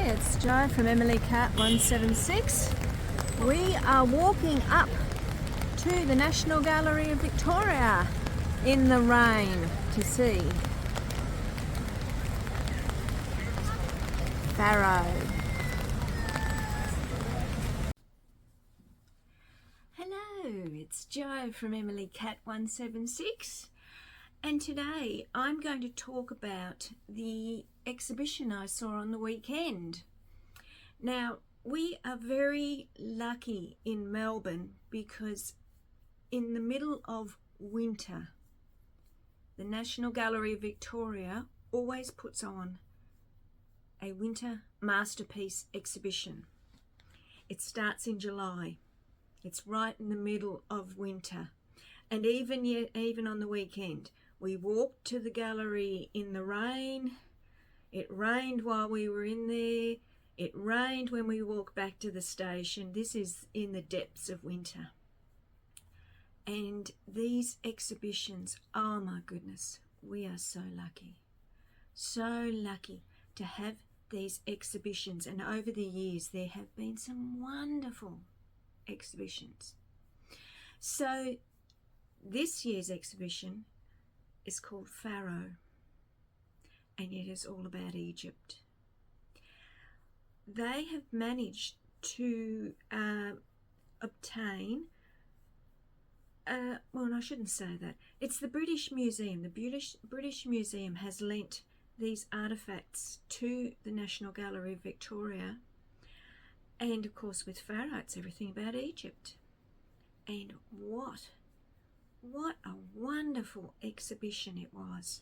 it's Jo from Emily Cat 176. We are walking up to the National Gallery of Victoria in the rain to see Pharaoh. Hello, it's Jo from Emily Cat 176. And today I'm going to talk about the exhibition I saw on the weekend. Now, we are very lucky in Melbourne because in the middle of winter, the National Gallery of Victoria always puts on a winter masterpiece exhibition. It starts in July. It's right in the middle of winter. And even on the weekend, we walked to the gallery in the rain. It rained while we were in there. It rained when we walked back to the station. This is in the depths of winter. And these exhibitions, oh my goodness, we are so lucky. So lucky to have these exhibitions. And over the years, there have been some wonderful exhibitions. So this year's exhibition is called Pharaoh, and it is all about Egypt. They have managed to obtain, well, I shouldn't say that. It's the British Museum. The British Museum has lent these artefacts to the National Gallery of Victoria. And of course with Pharaoh, it's everything about Egypt. And what a wonderful exhibition it was.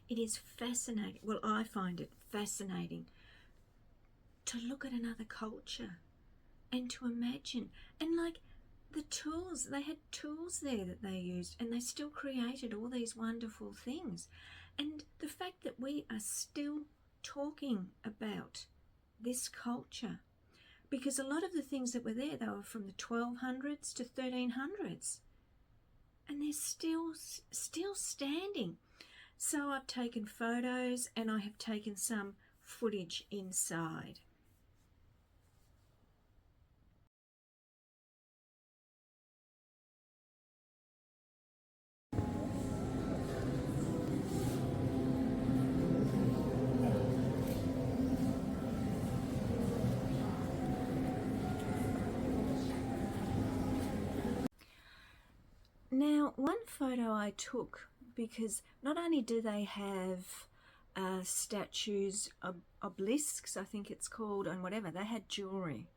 It is fascinating. Well, I find it fascinating to look at another culture and to imagine. And like the tools, they had tools there that they used, and they still created all these wonderful things. And the fact that we are still talking about this culture, because a lot of the things that were there, they were from the 1200s to 1300s. And they're still standing. So I've taken photos and I have taken some footage inside. Now, one photo I took, because not only do they have statues, obelisks, I think it's called, and whatever, they had jewellery.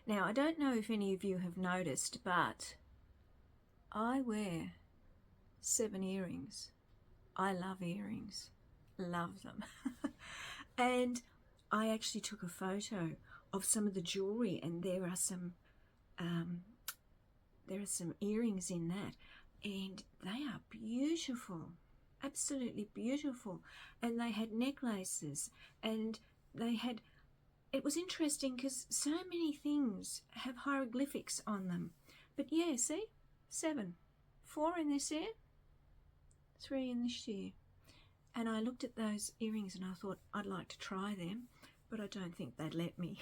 Now, I don't know if any of you have noticed, but I wear 7 earrings. I love earrings, love them. And I actually took a photo of some of the jewellery, and there are some earrings in that. And they are beautiful, absolutely beautiful. And they had necklaces, and it was interesting because so many things have hieroglyphics on them. But yeah, see, 7, 4 in this ear, 3 in this ear. And I looked at those earrings and I thought I'd like to try them, but I don't think they'd let me.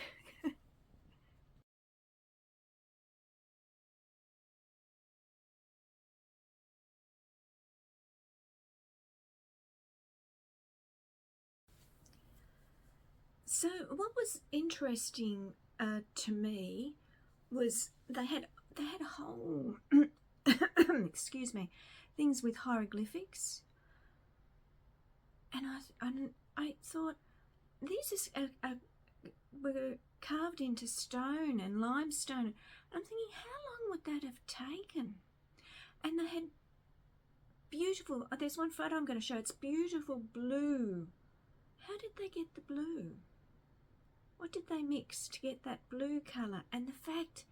So what was interesting to me was they had a whole excuse me, things with hieroglyphics, and I thought these were carved into stone and limestone. I'm thinking, how long would that have taken? And they had beautiful. There's one photo I'm going to show. It's beautiful blue. How did they get the blue? What did they mix to get that blue colour? And the fact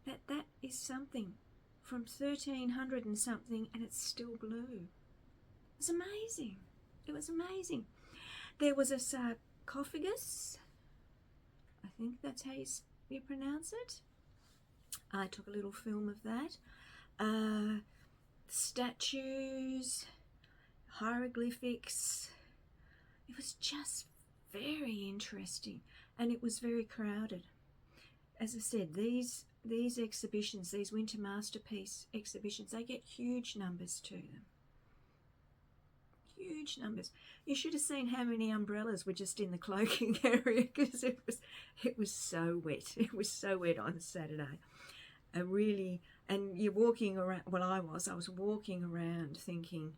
that that is something from 1300 and something, and it's still blue. It's amazing. It was amazing. There was a sarcophagus. I think that's how you pronounce it. I took a little film of that. Statues, hieroglyphics. It was just very interesting, and it was very crowded. As I said, these exhibitions, these winter masterpiece exhibitions, they get huge numbers to them. Huge numbers. You should have seen how many umbrellas were just in the cloaking area, because it was so wet. It was so wet on Saturday. And you're walking around. Well, I was walking around thinking,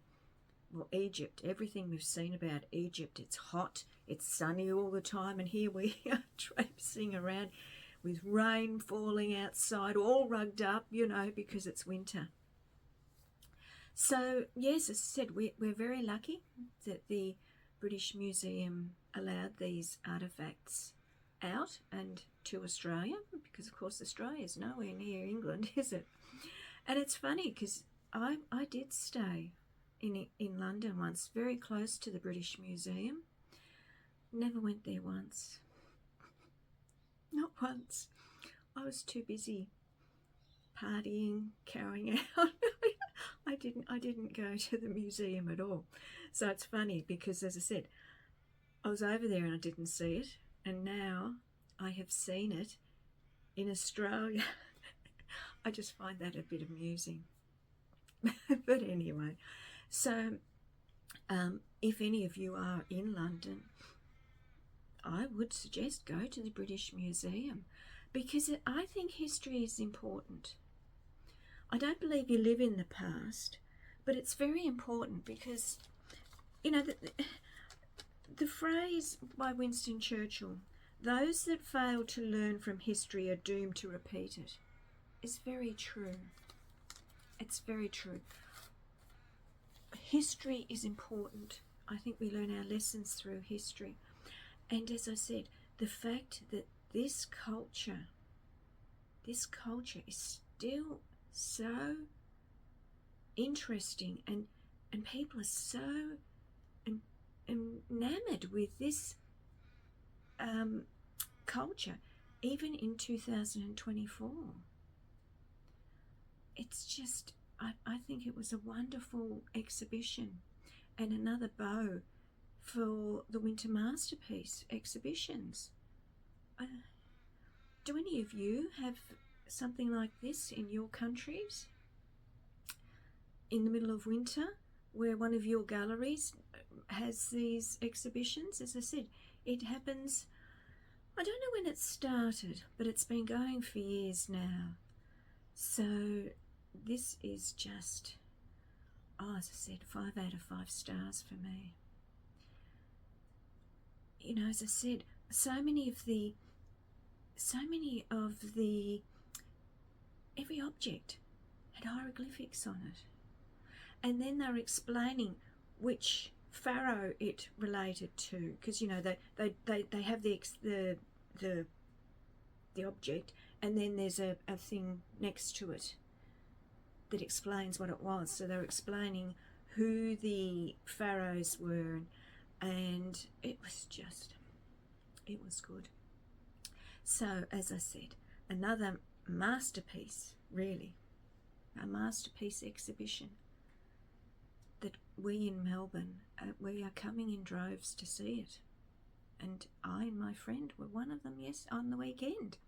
well, Egypt, everything we've seen about Egypt, it's hot, it's sunny all the time, and here we are traipsing around with rain falling outside, all rugged up, because it's winter. So, yes, as I said, we're very lucky that the British Museum allowed these artefacts out and to Australia, because, of course, Australia's nowhere near England, is it? And it's funny because I did stay in London once, very close to the British Museum. Never went there once. Not once. I was too busy partying, carrying out. I didn't go to the museum at all. So it's funny because, as I said, I was over there and I didn't see it, and now I have seen it in Australia. I just find that a bit amusing. But anyway, so if any of you are in London, I would suggest go to the British Museum, because I think history is important. I don't believe you live in the past, but it's very important because, the phrase by Winston Churchill, "Those that fail to learn from history are doomed to repeat it," is very true. It's very true. History is important. I think we learn our lessons through history. And as I said, the fact that this culture is still so interesting, and people are so enamored with this culture, even in 2024. It's just, I think it was a wonderful exhibition, and another bow for the Winter Masterpiece exhibitions. Do any of you have something like this in your countries? In the middle of winter, where one of your galleries has these exhibitions? As I said, it happens, I don't know when it started, but it's been going for years now. So this is just, as I said, 5 out of 5 stars for me. As I said, so many of the every object had hieroglyphics on it, and then they're explaining which pharaoh it related to, because they have the object, and then there's a thing next to it that explains what it was. So they're explaining who the pharaohs were, and it was good. So, as I said, another masterpiece, really, a masterpiece exhibition that we in Melbourne, we are coming in droves to see it. And I and my friend were one of them, yes, on the weekend.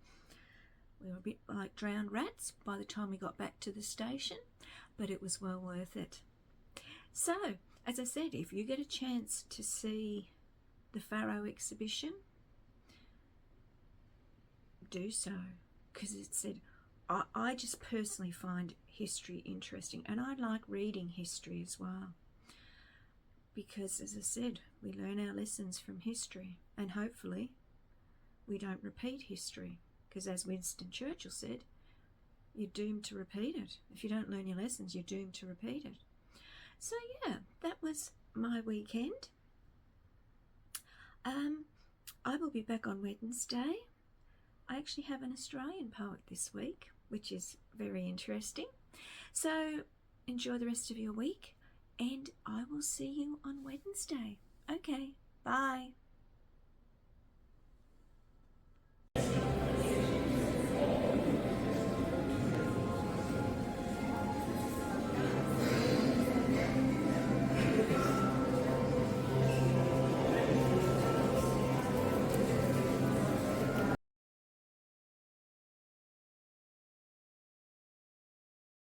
We were a bit like drowned rats by the time we got back to the station, but it was well worth it. So, as I said, if you get a chance to see the Pharaoh exhibition, do so, because it said, I just personally find history interesting, and I like reading history as well, because, as I said, we learn our lessons from history, and hopefully we don't repeat history, because as Winston Churchill said, you're doomed to repeat it. If you don't learn your lessons, you're doomed to repeat it. So yeah, that was my weekend. I will be back on Wednesday. I actually have an Australian poet this week, which is very interesting. So enjoy the rest of your week, and I will see you on Wednesday. Okay, bye.